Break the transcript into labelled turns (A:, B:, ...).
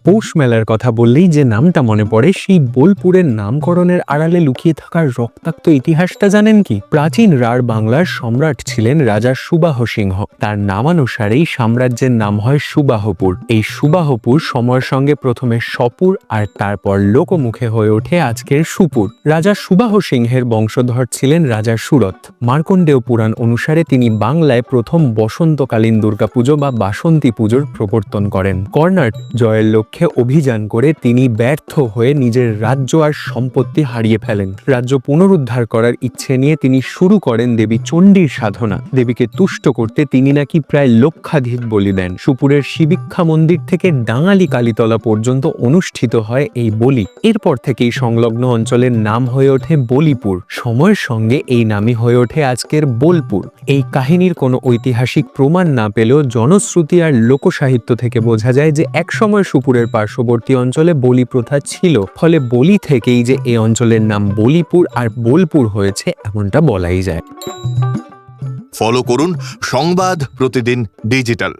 A: পৌষ মেলার কথা বললেই যে নামটা মনে পড়ে সেই বোলপুরের নামকরণের আড়ালে লুকিয়ে থাকার রক্তাক্ত ইতিহাসটা জানেন কি? প্রাচীন রাঢ় বাংলার সম্রাট ছিলেন রাজা সুবাহ সিংহ। তার নামানুসারেই সাম্রাজ্যের নাম হয় সুবাহপুর। এই সুবাহপুর সময়ের সঙ্গে প্রথমে সপুর আর তারপর লোকমুখে হয়ে ওঠে আজকের সুপুর। রাজা সুবাহ সিংহের বংশধর ছিলেন রাজা সুরত। মার্কণ্ডেয় পুরাণ অনুসারে তিনি বাংলায় প্রথম বসন্তকালীন দুর্গাপুজো বা বাসন্তী পুজোর প্রবর্তন করেন। কর্ণাট জয়ের লক্ষ্যে অভিযান করে তিনি ব্যর্থ হয়ে নিজের রাজ্য আর সম্পত্তি হারিয়ে ফেলেন। রাজ্য পুনরুদ্ধার করার ইচ্ছে নিয়ে তিনি শুরু করেন দেবী চণ্ডীর সাধনা। দেবীকে তুষ্ট করতে তিনি নাকি প্রায় লক্ষাধিক বলি দেন। সুপুরের শিবিক্ষা মন্দির থেকে ডাঙালি কালীতলা পর্যন্ত অনুষ্ঠিত হয় এই বলি। এরপর থেকেই সংলগ্ন অঞ্চলের নাম হয়ে ওঠে বলিপুর। সময়ের সঙ্গে এই নামই হয়ে ওঠে আজকের বোলপুর। এই কাহিনীর কোনো ঐতিহাসিক প্রমাণ না পেলেও জনশ্রুতি আর লোকসাহিত্য থেকে বোঝা যায় যে একসময় সুপুরের পার্শ্ববর্তী অঞ্চলে বলি প্রথা ছিল। ফলে বলি থেকেই যে এই অঞ্চলের নাম বলিপুর আর বোলপুর হয়েছে এমনটা বলাই যায়।
B: ফলো করুন সংবাদ প্রতিদিন ডিজিটাল।